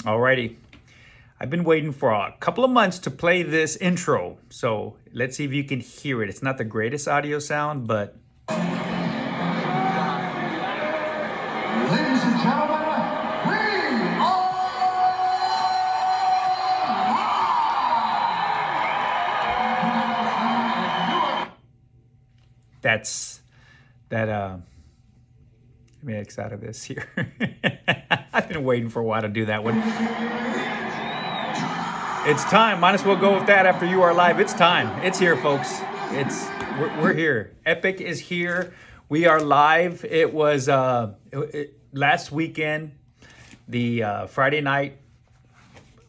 Alrighty. I've been waiting for a couple of months to play this intro, so let's see if you can hear it. It's not the greatest audio sound, but... Ladies and gentlemen, we are That's... Let me X out of this here. I've been waiting for a while to do that one. It's time. Might as well go with that after you are live. It's time. It's here, folks. We're here. Epic is here. We are live. It was last weekend, the Friday night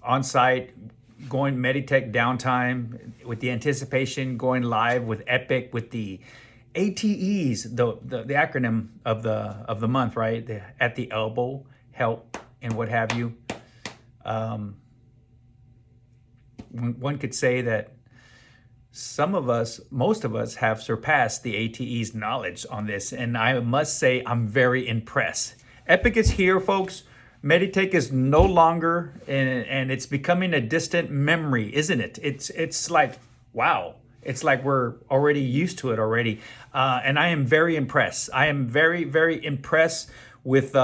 on site, going Meditech downtime with the anticipation, going live with Epic with the ATEs, the acronym of the month, right? At the elbow, help, and what have you. One could say that most of us have surpassed the ATE's knowledge on this, and I must say I'm very impressed. Epic is here, folks. Meditech is no longer, and it's becoming a distant memory, isn't it? It's like, wow. It's like we're already used to it already. And I am very impressed. I am very, very impressed with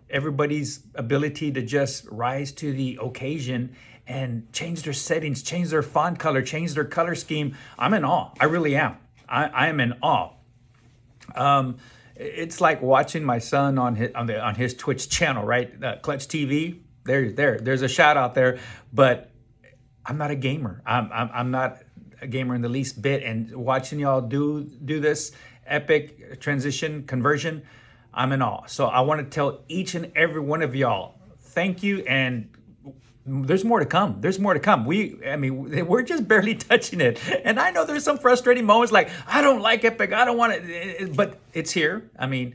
everybody's ability to just rise to the occasion and change their settings, change their font color, change their color scheme. I'm in awe. I really am. I am in awe. It's like watching my son on his Twitch channel, right? Clutch TV. There's a shout out there, but I'm not a gamer. I'm not a gamer in the least bit, and watching y'all do this epic transition conversion, I'm in awe. So I want to tell each and every one of y'all thank you, and there's more to come. There's more to come. We're just barely touching it, and I know there's some frustrating moments like I don't like Epic, I don't want it, but it's here. And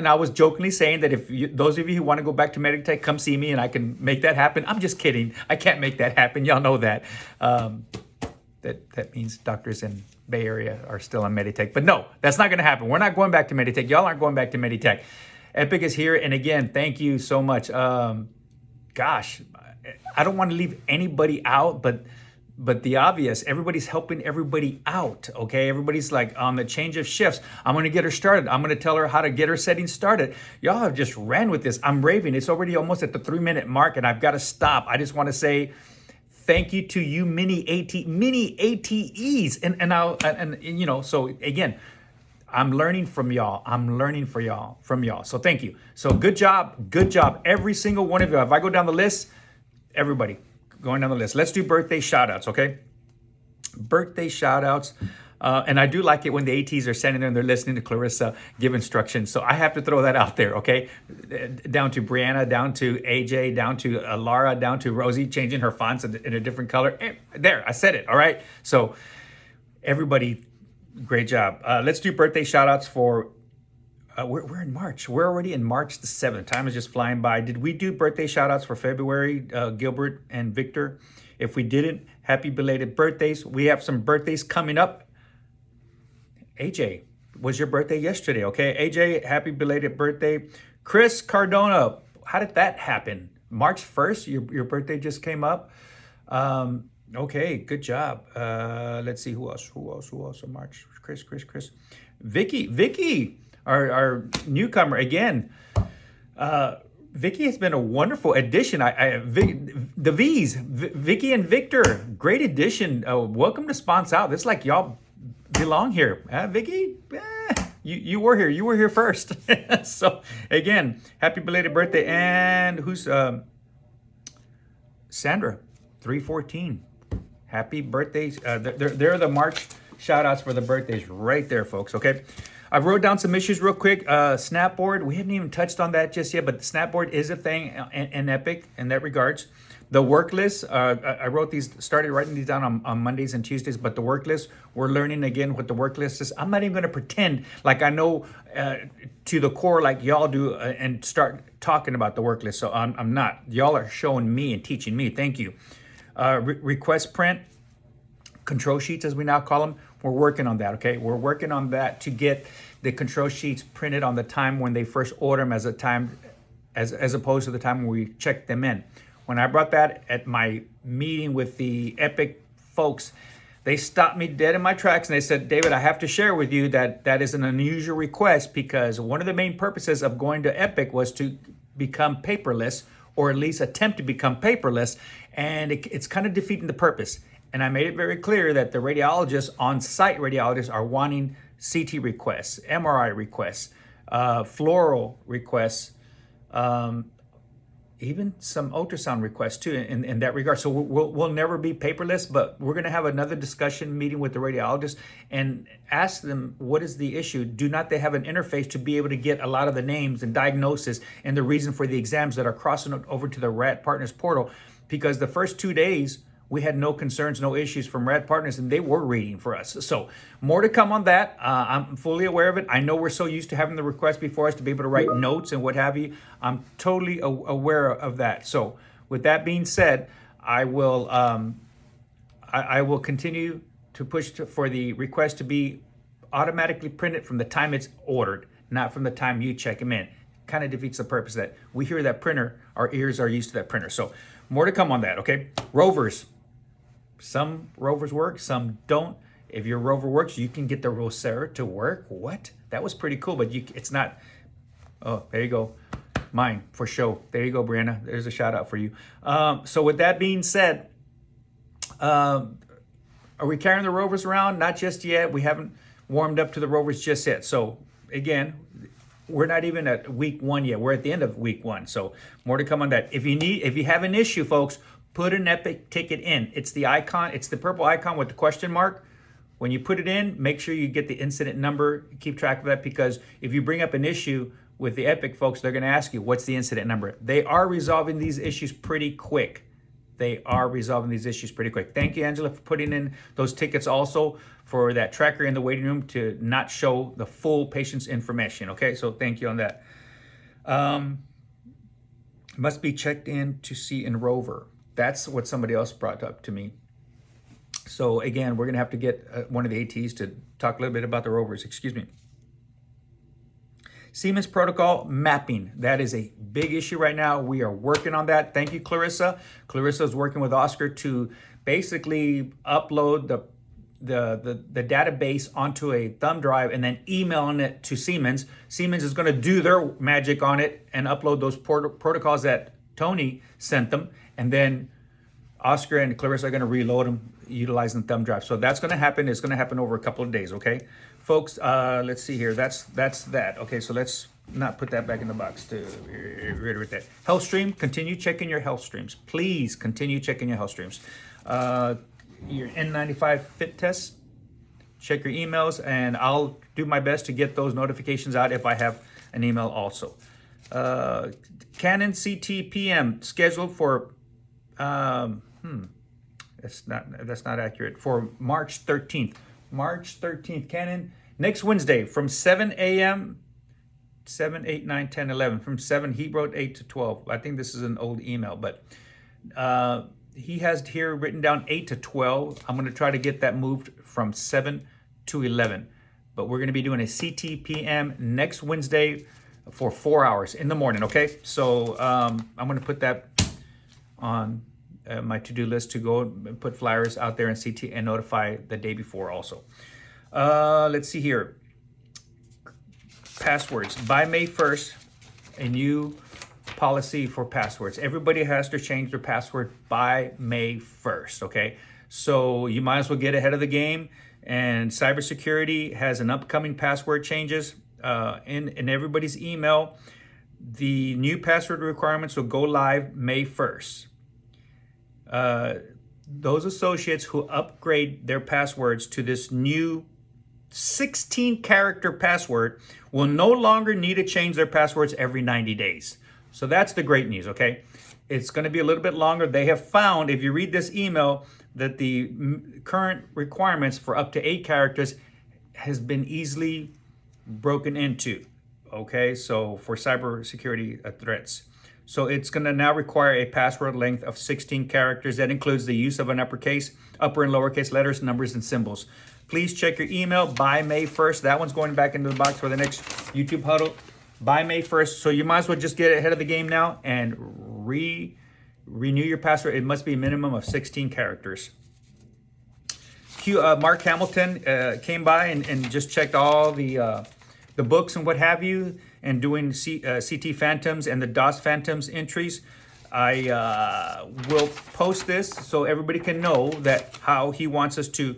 I was jokingly saying that if those of you who want to go back to Meditech, come see me and I can make that happen. I'm just kidding. I can't make that happen. Y'all know that. That means doctors in Bay Area are still on Meditech. But no, that's not going to happen. We're not going back to Meditech. Y'all aren't going back to Meditech. Epic is here. And again, thank you so much. Gosh, I don't want to leave anybody out, but the obvious, everybody's helping everybody out, okay? Everybody's like on the change of shifts. I'm going to get her started. I'm going to tell her how to get her settings started. Y'all have just ran with this. I'm raving. It's already almost at the 3-minute mark, and I've got to stop. I just want to say thank you to you mini ATEs. So again, I'm learning from y'all. I'm learning from y'all. So thank you. So good job. Every single one of you. If I go down the list, everybody going down the list. Let's do birthday shout outs, okay? Birthday shout outs. And I do like it when the ATs are standing there and they're listening to Clarissa give instructions. So I have to throw that out there, okay? Down to Brianna, down to AJ, down to Lara, down to Rosie, changing her fonts in a different color. There, I said it, all right? So everybody, great job. Let's do birthday shout outs for, we're in March. We're already in March the 7th. Time is just flying by. Did we do birthday shout outs for February, Gilbert and Victor? If we didn't, happy belated birthdays. We have some birthdays coming up. AJ, was your birthday yesterday, okay? AJ, happy belated birthday. Chris Cardona, how did that happen? March 1st, your birthday just came up. Okay, good job. Let's see, who else in March? Chris. Vicky, our newcomer again. Vicky has been a wonderful addition. The V's, Vicky and Victor, great addition. Welcome to Sponsor Out. It's like y'all belong here. Vicky, you were here. You were here first. So again, happy belated birthday. And who's Sandra, 314. Happy birthdays. There are the March shout outs for the birthdays right there, folks. Okay. I wrote down some issues real quick. Snapboard, we haven't even touched on that just yet, but Snapboard is a thing in Epic in that regards. The work list, I started writing these down on Mondays and Tuesdays, but the work list, we're learning again what the work list is. I'm not even going to pretend like I know to the core like y'all do and start talking about the work list. So I'm not. Y'all are showing me and teaching me. Thank you. Request print, control sheets, as we now call them. We're working on that, okay? We're working on that to get the control sheets printed on the time when they first order them as a time as opposed to the time when we checked them in. When I brought that at my meeting with the Epic folks, they stopped me dead in my tracks and they said, David, I have to share with you that that is an unusual request, because one of the main purposes of going to Epic was to become paperless, or at least attempt to become paperless, and it's kind of defeating the purpose. And I made it very clear that the radiologists, on-site radiologists, are wanting CT requests, MRI requests, fluoral requests, even some ultrasound requests too in that regard. So we'll never be paperless, but we're going to have another discussion meeting with the radiologists and ask them, what is the issue? Do not they have an interface to be able to get a lot of the names and diagnosis and the reason for the exams that are crossing over to the Rad Partners portal? Because the first 2 days, we had no concerns, no issues from Rad Partners, and they were reading for us. So more to come on that. I'm fully aware of it. I know we're so used to having the request before us to be able to write notes and what have you. I'm totally aware of that. So with that being said, I will continue to push for the request to be automatically printed from the time it's ordered, not from the time you check them in. Kind of defeats the purpose that we hear that printer, our ears are used to that printer. So more to come on that, okay? Rovers. Some rovers work, some don't. If your rover works, you can get the Rosera to work. What? That was pretty cool, but it's not. Oh, there you go. Mine, for sure. There you go, Brianna. There's a shout out for you. So with that being said, are we carrying the rovers around? Not just yet. We haven't warmed up to the rovers just yet. So again, we're not even at week 1 yet. We're at the end of week 1. So more to come on that. If you have an issue, folks, put an Epic ticket in. It's the icon. It's the purple icon with the question mark. When you put it in, make sure you get the incident number. Keep track of that, because if you bring up an issue with the Epic folks, they're going to ask you, what's the incident number? They are resolving these issues pretty quick. Thank you, Angela, for putting in those tickets also for that tracker in the waiting room to not show the full patient's information. Okay, so thank you on that. Must be checked in to see in Rover. That's what somebody else brought up to me. So again, we're going to have to get one of the ATs to talk a little bit about the Rovers. Excuse me. Siemens protocol mapping. That is a big issue right now. We are working on that. Thank you, Clarissa. Clarissa is working with Oscar to basically upload the database onto a thumb drive and then emailing it to Siemens. Siemens is going to do their magic on it and upload those protocols that Tony sent them. And then Oscar and Clarissa are going to reload them utilizing thumb drive. So that's going to happen. It's going to happen over a couple of days. Okay, folks, let's see here. That's that. Okay, so let's not put that back in the box to reiterate that. Health stream, continue checking your health streams. Please continue checking your health streams. Your N95 fit test, check your emails, and I'll do my best to get those notifications out if I have an email also. Canon CT PM scheduled for that's not accurate, for March 13th. March 13th, Canon, next Wednesday from 7 a.m. 7, 8, 9, 10, 11. From 7, he wrote 8 to 12. I think this is an old email, but he has here written down 8 to 12. I'm going to try to get that moved from 7 to 11. But we're going to be doing a CT PM next Wednesday for 4 hours in the morning, okay? So I'm going to put that on my to-do list to go and put flyers out there in CT and notify the day before also. Let's see here. Passwords. By May 1st, a new policy for passwords. Everybody has to change their password by May 1st, okay? So you might as well get ahead of the game. And cybersecurity has an upcoming password changes in everybody's email. The new password requirements will go live May 1st. Those associates who upgrade their passwords to this new 16-character password will no longer need to change their passwords every 90 days. So that's the great news, okay? It's going to be a little bit longer. They have found, if you read this email, that the current requirements for up to 8 characters has been easily broken into, okay? So for cybersecurity threats. So it's going to now require a password length of 16 characters. That includes the use of an uppercase, upper and lowercase letters, numbers, and symbols. Please check your email by May 1st. That one's going back into the box for the next YouTube Huddle. by May 1st. So you might as well just get ahead of the game now and renew your password. It must be a minimum of 16 characters. Mark Hamilton came by and just checked all the books and what have you, and doing CT Phantoms and the DOS Phantoms entries. I will post this so everybody can know that how he wants us to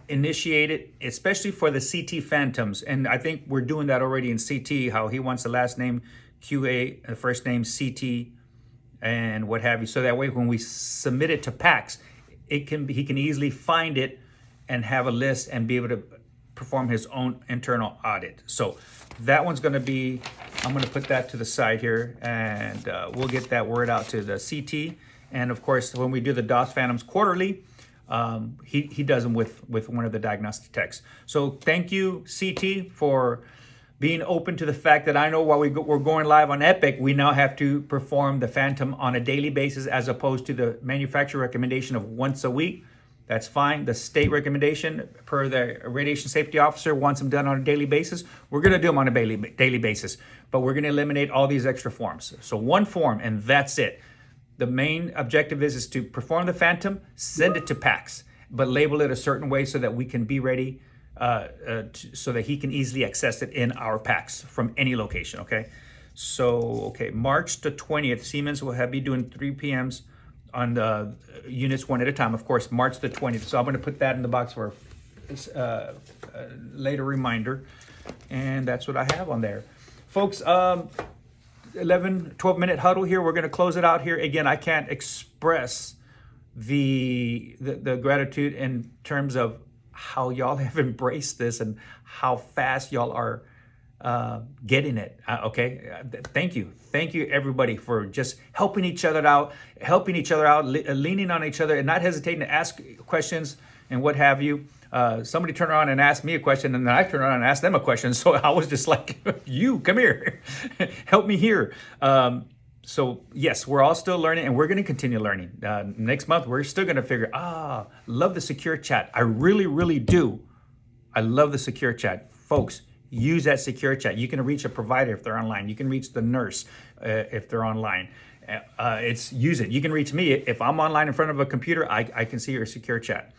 initiate it, especially for the CT Phantoms. And I think we're doing that already in CT, how he wants the last name QA, the first name CT, and what have you. So that way, when we submit it to PACS, he can easily find it and have a list and be able to perform his own internal audit. So that one's going to be, I'm going to put that to the side here, and we'll get that word out to the CT. And of course, when we do the DOS Phantoms quarterly, he does them with one of the diagnostic techs. So thank you, CT, for being open to the fact that I know while we're going live on Epic, we now have to perform the Phantom on a daily basis as opposed to the manufacturer recommendation of once a week. That's fine. The state recommendation per the radiation safety officer wants them done on a daily basis. We're going to do them on a daily basis, but we're going to eliminate all these extra forms. So one form and that's it. The main objective is to perform the Phantom, send it to PACS, but label it a certain way so that we can be ready, so that he can easily access it in our PACS from any location, okay? So, okay, March the 20th, Siemens will be doing 3 p.m.s on the units one at a time, of course, March the 20th. So I'm going to put that in the box for a later reminder. And that's what I have on there. Folks, 12-minute huddle here. We're going to close it out here. Again, I can't express the gratitude in terms of how y'all have embraced this and how fast y'all are getting it. Okay. Thank you everybody for just helping each other out, leaning on each other and not hesitating to ask questions and what have you. Somebody turned around and asked me a question, and then I turned around and asked them a question. So I was just like, you come here, help me here. So yes, we're all still learning, and we're going to continue learning. Next month, we're still going to figure, love the secure chat. I really, really do. I love the secure chat. Folks, use that secure chat. You can reach a provider if they're online. You can reach the nurse if they're online. Use it. You can reach me if I'm online in front of a computer. I can see your secure chat.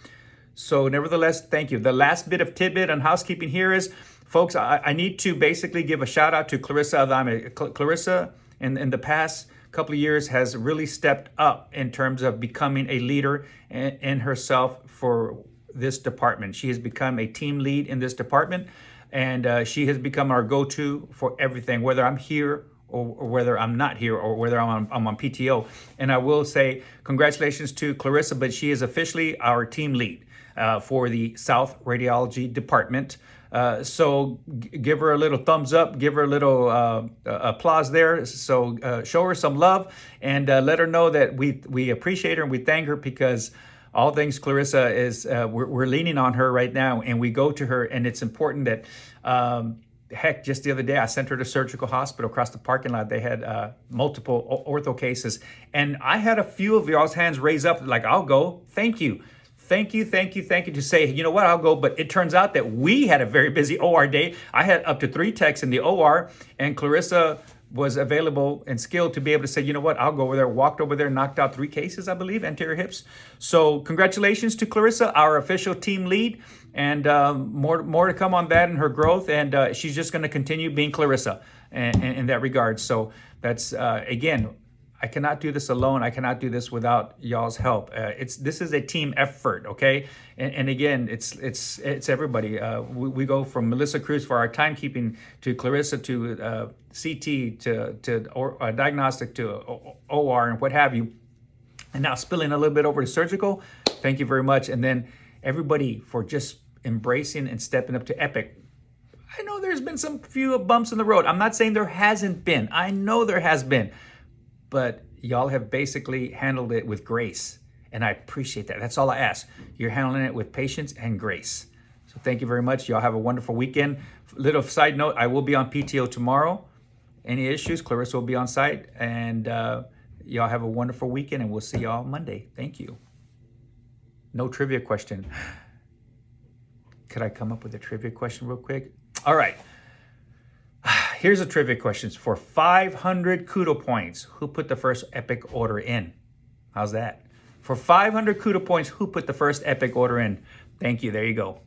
So nevertheless, thank you. The last bit of tidbit on housekeeping here is, folks, I need to basically give a shout out to Clarissa Adame. Clarissa, in the past couple of years, has really stepped up in terms of becoming a leader in herself for this department. She has become a team lead in this department. And she has become our go-to for everything, whether I'm here or whether I'm not here or whether I'm on PTO. And I will say congratulations to Clarissa, but she is officially our team lead for the South Radiology Department. So give her a little thumbs up, give her a little applause there. So show her some love and let her know that we appreciate her and we thank her, because all things Clarissa is, we're leaning on her right now, and we go to her, and it's important that, heck, just the other day, I sent her to Surgical Hospital across the parking lot. They had multiple ortho cases, and I had a few of y'all's hands raised up, like, I'll go. Thank you to say, you know what, I'll go. But it turns out that we had a very busy OR day. I had up to 3 techs in the OR, and Clarissa was available and skilled to be able to say, you know what, I'll go over there, walked over there, knocked out 3 cases, I believe, anterior hips. So congratulations to Clarissa, our official team lead, and more to come on that and her growth. And she's just going to continue being Clarissa in that regard. So that's, again, I cannot do this alone. I cannot do this without y'all's help. This is a team effort, okay? And again, it's everybody. We go from Melissa Cruz for our timekeeping to Clarissa to CT to diagnostic to OR and what have you, and now spilling a little bit over to surgical. Thank you very much, and then everybody for just embracing and stepping up to Epic. I know there's been some few bumps in the road. I'm not saying there hasn't been. I know there has been. But y'all have basically handled it with grace, and I appreciate that. That's all I ask. You're handling it with patience and grace. So thank you very much. Y'all have a wonderful weekend. Little side note, I will be on PTO tomorrow. Any issues, Clarissa will be on site. And y'all have a wonderful weekend, and we'll see y'all Monday. Thank you. No trivia question. Could I come up with a trivia question real quick? All right. Here's a trivia question. For 500 Kudo points, who put the first epic order in? How's that? For 500 Kudo points, who put the first epic order in? Thank you. There you go.